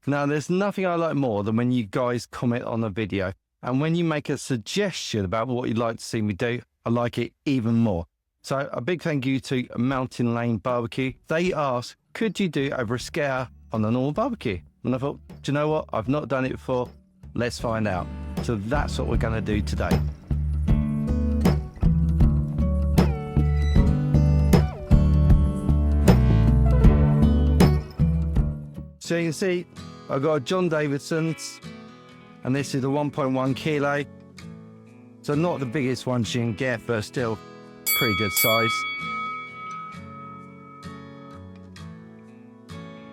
Now, there's nothing I like more than when you guys comment on a video. And when you make a suggestion about what you'd like to see me do, I like it even more. So a big thank you to Mountain Lane Barbecue. They asked, could you do a bruschetta on a normal barbecue? And I thought, do you know what? I've not done it before. Let's find out. So that's what we're going to do today. So you can see, I've got a John Davidson's, and this is a 1.1 kilo. So not the biggest ones you can get, but still pretty good size.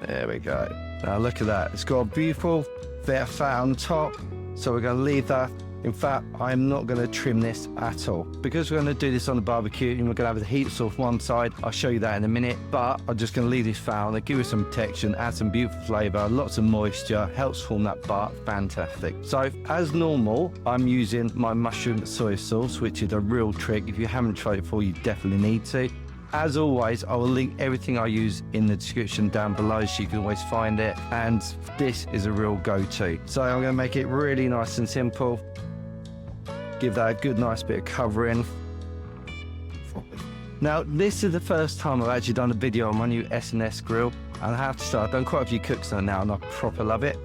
There we go. Now look at that. It's got a beautiful bit of fat on top. So we're going to leave that. In fact, I'm not going to trim this at all. Because we're going to do this on the barbecue and we're going to have the heat source one side. I'll show you that in a minute. But I'm just going to leave this fat on it, give it some texture, add some beautiful flavour, lots of moisture, helps form that butt. Fantastic. So as normal, I'm using my mushroom soy sauce, which is a real trick. If you haven't tried it before, you definitely need to. As always, I will link everything I use in the description down below so you can always find it. And this is a real go-to. So I'm going to make it really nice and simple. Give that a good, nice bit of covering. Now, this is the first time I've actually done a video on my new SNS Grill. And I have to say, I've done quite a few cooks on it now and I proper love it.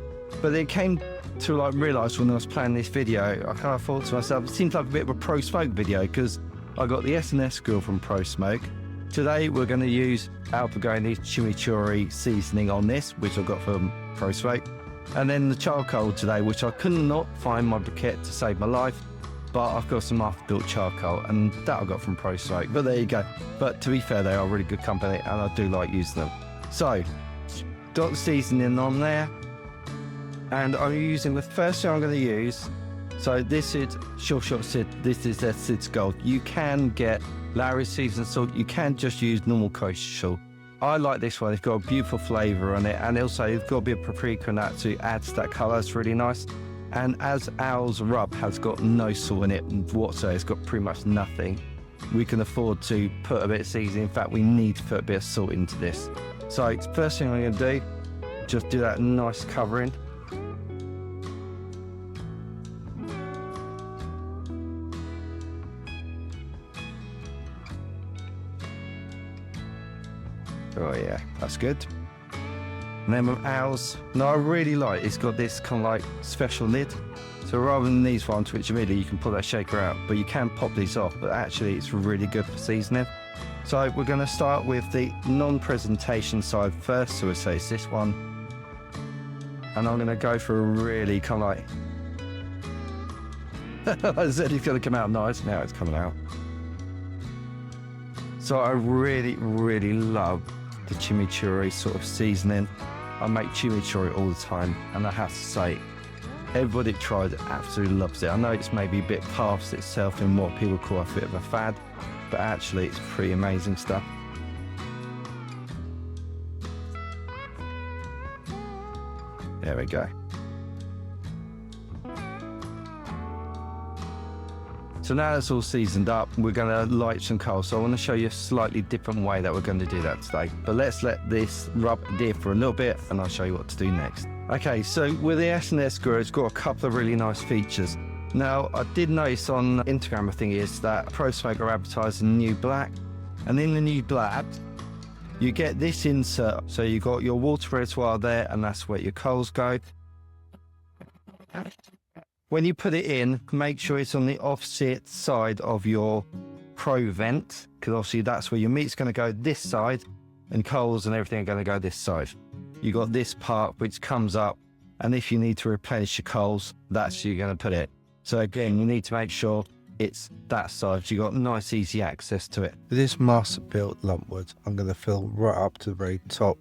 But it came to realise when I was planning this video, I kind of thought to myself, it seems like a bit of a Pro Smoke video because I got the SNS Grill from Pro Smoke. Today we're going to use Alpagoni chimichurri seasoning on this, which I got from Pro Smoke. And then the charcoal today, which I could not find my briquette to save my life. But I've got some after-built charcoal and that I got from Pro Smoke. But there you go. But to be fair, they are a really good company and I do like using them. So, got the seasoning on there. And I'm using the first thing I'm going to use. So this is Sure Shot Sid. This is their Sid's Gold. You can get Lawry's seasoned salt. You can just use normal kosher salt. I like this one. It's got a beautiful flavour on it. And also it's got a bit of paprika and that to add to that colour. It's really nice. And as ours rub has got no salt in it whatsoever, it's got pretty much nothing, we can afford to put a bit of seasoning. In fact, we need to put a bit of salt into this. So first thing I'm going to do, just do that nice covering. Oh yeah, that's good. And then with ours, now I really like, it's got this kind of like special lid. So rather than these ones, which really you can pull that shaker out, but you can pop these off, but actually it's really good for seasoning. So we're going to start with the non-presentation side first. So we'll say it's this one. And I'm going to go for a really kind of like, I said it's going to come out nice, now it's coming out. So I really, really love the chimichurri sort of seasoning. I make chimichurri all the time and I have to say, everybody that tries it absolutely loves it. I know it's maybe a bit past itself in what people call a bit of a fad, but actually it's pretty amazing stuff. There we go. So now it's all seasoned up, we're going to light some coals. So I want to show you a slightly different way that we're going to do that today. But let's let this rub there for a little bit and I'll show you what to do next. Okay, so with the SNS Grill, it's got a couple of really nice features. Now, I did notice on Instagram, I think it is, that Pro Smoke are advertising new black. And in the new black, you get this insert. So you've got your water reservoir there and that's where your coals go. When you put it in, make sure it's on the opposite side of your Pro vent, because obviously that's where your meat's going to go this side and coals and everything are going to go this side. You got this part which comes up, and if you need to replenish your coals, that's where you're going to put it. So again, you need to make sure it's that side, so you got nice easy access to it. For this master built lump wood, I'm going to fill right up to the very top,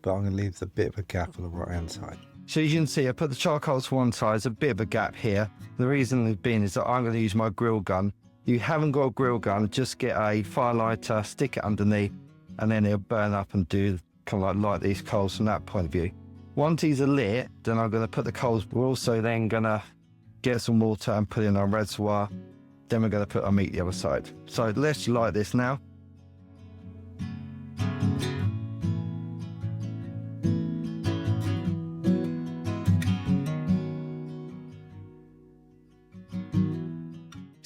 but I'm going to leave a bit of a gap on the right hand side. So as you can see, I put the charcoal to one side, there's a bit of a gap here. The reason being is that I'm going to use my grill gun. You haven't got a grill gun, just get a fire lighter, stick it underneath, and then it'll burn up and do kind of like light these coals from that point of view. Once these are lit, then I'm going to put the coals. We're also then going to get some water and put it in our reservoir. Then we're going to put our meat the other side. So let's light this now.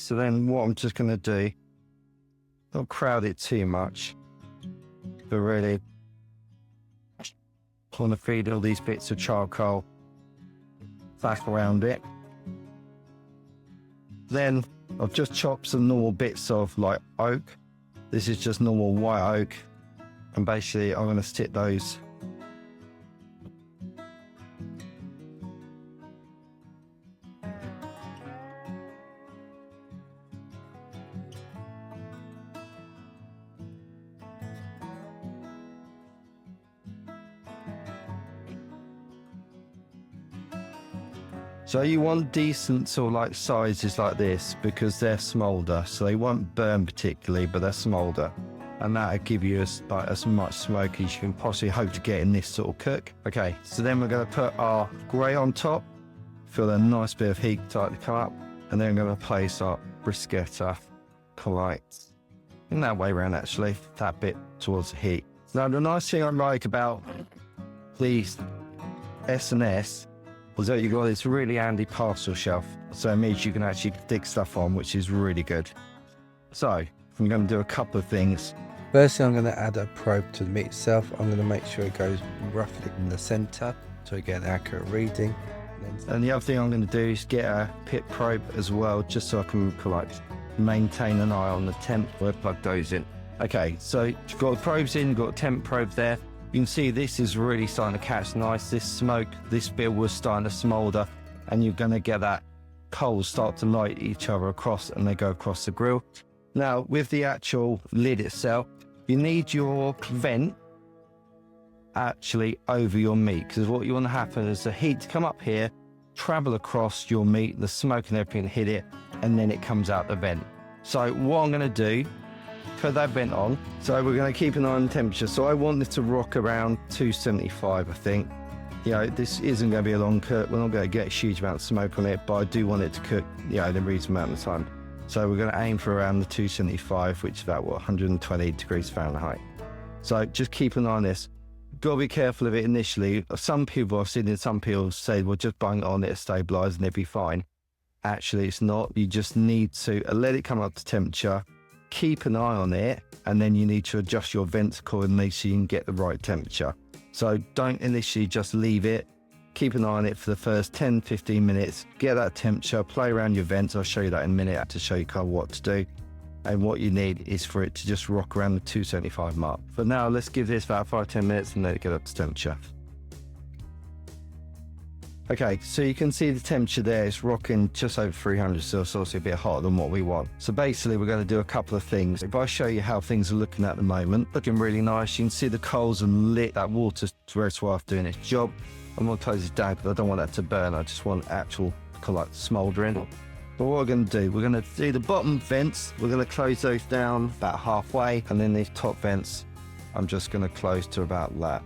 So then what I'm just going to do, not crowd it too much, but really want to feed all these bits of charcoal back around it. Then I've just chopped some normal bits of like oak. This is just normal white oak, and basically I'm going to stick those So you want decent sort of like sizes like this because they're smolder, so they won't burn particularly, but they're smolder, and that'll give you as much smoke as you can possibly hope to get in this sort of cook. Okay, so then we're going to put our grey on top, feel a nice bit of heat start to come up, and then we're going to place our bruschetta like in that way around, actually, that bit towards the heat. Now the nice thing I like about these SNS was that you've got this really handy parcel shelf, so it means you can actually stick stuff on, which is really good. So I'm going to do a couple of things. Firstly, I'm going to add a probe to the meat itself. I'm going to make sure it goes roughly in the centre so we get an accurate reading. And the other thing I'm going to do is get a pit probe as well, just so I can maintain an eye on the temp where I plug those in. Okay, so you've got the probes in, you've got a temp probe there. You can see this is really starting to catch nice. This smoke, this bit was starting to smoulder, and you're going to get that coals start to light each other across, and they go across the grill. Now, with the actual lid itself, you need your vent actually over your meat, because what you want to happen is the heat to come up here, travel across your meat, the smoke and everything hit it, and then it comes out the vent. So what I'm going to do, put that vent on. So we're going to keep an eye on the temperature. So I want this to rock around 275, I think. You know, this isn't going to be a long cook. We're not going to get a huge amount of smoke on it, but I do want it to cook, you know, in a reasonable amount of time. So we're going to aim for around the 275, which is about, what, 120 degrees Fahrenheit. So just keep an eye on this. Got to be careful of it initially. Some people, I've seen some people say, well, just bung it on it, stabilise, and it'll be fine. Actually, it's not. You just need to let it come up to temperature, keep an eye on it, and then you need to adjust your vents accordingly so you can get the right temperature. So don't initially just leave it. Keep an eye on it for the first 10-15 minutes, get that temperature, play around your vents. I'll show you that in a minute to show you kind of what to do. And what you need is for it to just rock around the 275 mark. But now let's give this about 5-10 minutes and let it get up to temperature. Okay, so you can see the temperature there is rocking just over 300, so it's obviously a bit hotter than what we want. So basically we're going to do a couple of things. If I show you how things are looking at the moment, looking really nice. You can see the coals have lit that water reservoir doing its job. I'm going to close it down because I don't want that to burn. I just want actual like smouldering. But what we're going to do, we're going to do the bottom vents. We're going to close those down about halfway, and then these top vents, I'm just going to close to about that.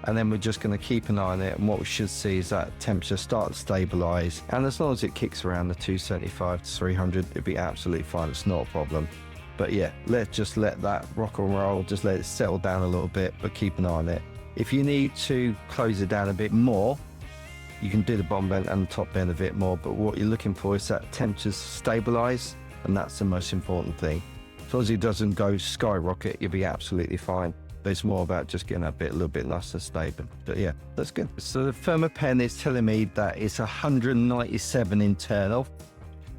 And then we're just going to keep an eye on it, and what we should see is that temperature start to stabilise, and as long as it kicks around the 275 to 300, it'll be absolutely fine. It's not a problem. But yeah, let's just let that rock and roll, just let it settle down a little bit, but keep an eye on it. If you need to close it down a bit more, you can do the bottom vent and the top vent a bit more, but what you're looking for is that temperatures stabilise, and that's the most important thing. As long as it doesn't go skyrocket, you'll be absolutely fine. But it's more about just getting that bit a little bit nice and stable. But yeah, that's good. So the thermo pen is telling me that it's 197 internal,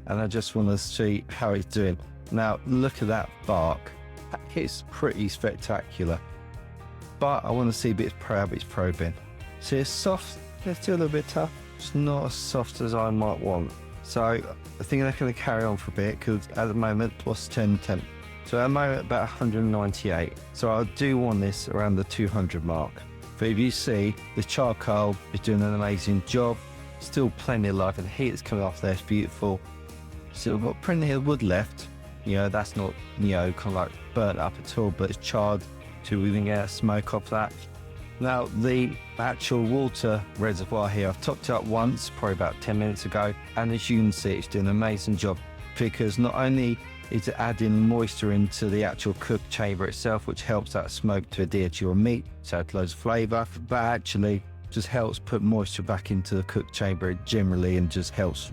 and I just want to see how it's doing. Now look at that bark. It's pretty spectacular. But I want to see a bit of it's probing. See, it's soft. It's still a little bit tough. It's not as soft as I might want. So I think they're going to carry on for a bit, because at the moment, what's 10 temp? So at the moment, about 198. So I do want this around the 200 mark. But if you see, the charcoal is doing an amazing job. Still plenty of life, and the heat is coming off there. It's beautiful. Still got plenty of wood left. You know, that's not, you know, kind of like burnt up at all, but it's charred, so we can get smoke off that. Now, the actual water reservoir here, I've topped it up once, probably about 10 minutes ago, and as you can see, it's doing an amazing job, because not only is it adding moisture into the actual cook chamber itself, which helps that smoke to adhere to your meat, so it adds loads of flavour, but actually just helps put moisture back into the cook chamber generally, and just helps,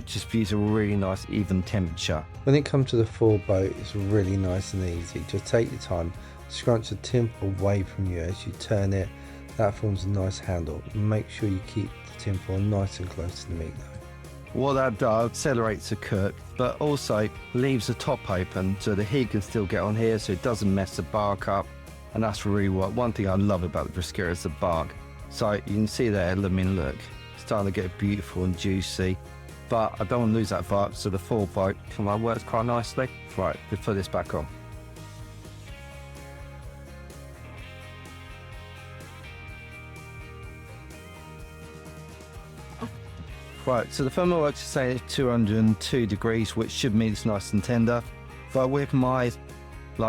just gives a really nice even temperature. When it comes to the full boat, it's really nice and easy. Just take your time, scrunch the tin away from you as you turn it. That forms a nice handle. Make sure you keep the tin foil nice and close to the meat though. What that does, accelerates the cook, but also leaves the top open so the heat can still get on here, so it doesn't mess the bark up. And that's really one thing I love about the brisquetta is the bark. So you can see there, look, it's starting to get beautiful and juicy, but I don't want to lose that bark, so the full bite works quite nicely. Right, let's put this back on. Right, so the thermal works to say it's 202 degrees, which should mean it's nice and tender. But with my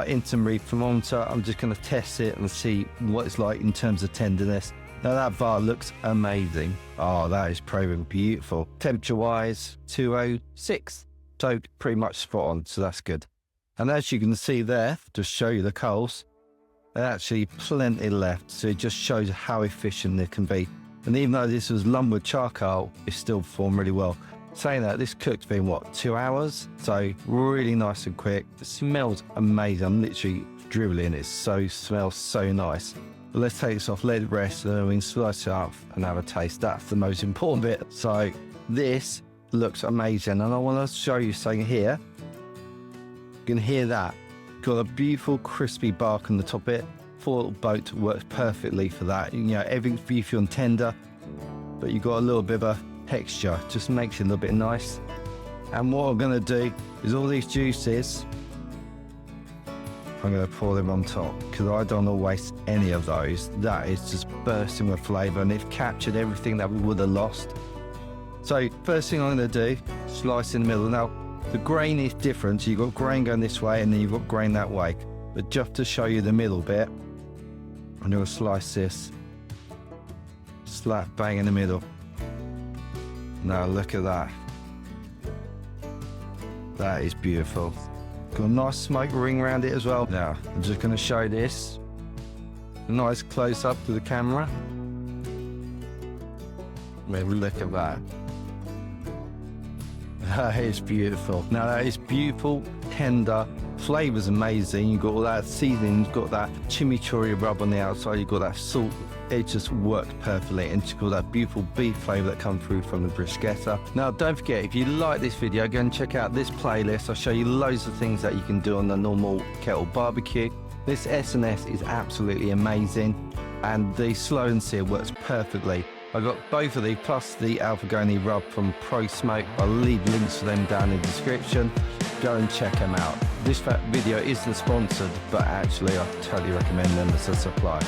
instant read thermometer, I'm just going to test it and see what it's like in terms of tenderness. Now that bar looks amazing. Oh, that is proving beautiful. Temperature wise, 206. So pretty much spot on, so that's good. And as you can see there, to show you the coals, there's actually plenty left, so it just shows how efficient it can be. And even though this was lumber charcoal, it still performed really well. Saying that, this cook's been, 2 hours? So really nice and quick. It smells amazing. I'm literally dribbling. It smells so nice. But let's take this off, let it rest, and then we can slice it up and have a taste. That's the most important bit. So this looks amazing. And I want to show you something here. You can hear that. Got a beautiful crispy bark on the top of it. Full boat works perfectly for that. Everything's beefy and tender, but you've got a little bit of a texture, just makes it a little bit nice. And what I'm going to do is all these juices, I'm going to pour them on top because I don't want to waste any of those. That is just bursting with flavour, and it's captured everything that we would have lost. So first thing I'm going to do, slice in the middle. Now the grain is different, so you've got grain going this way and then you've got grain that way, but just to show you the middle bit, I'm going to slice this slap bang in the middle. Now look at that. That is beautiful. Got a nice smoke ring around it as well. Now I'm just going to show this. A nice close up to the camera. Maybe look at that. That is beautiful. Now that is beautiful, tender. Flavour's amazing. You've got all that seasoning, you've got that chimichurri rub on the outside, you've got that salt. It just works perfectly, and you've got that beautiful beef flavour that comes through from the bruschetta. Now don't forget, if you like this video, go and check out this playlist. I'll show you loads of things that you can do on the normal kettle barbecue. This SNS is absolutely amazing, and the slow and sear works perfectly. I got both of these plus the Alphagoni rub from Pro Smoke. I'll leave links to them down in the description. Go and check them out. This video isn't sponsored, but actually I totally recommend them as a supply.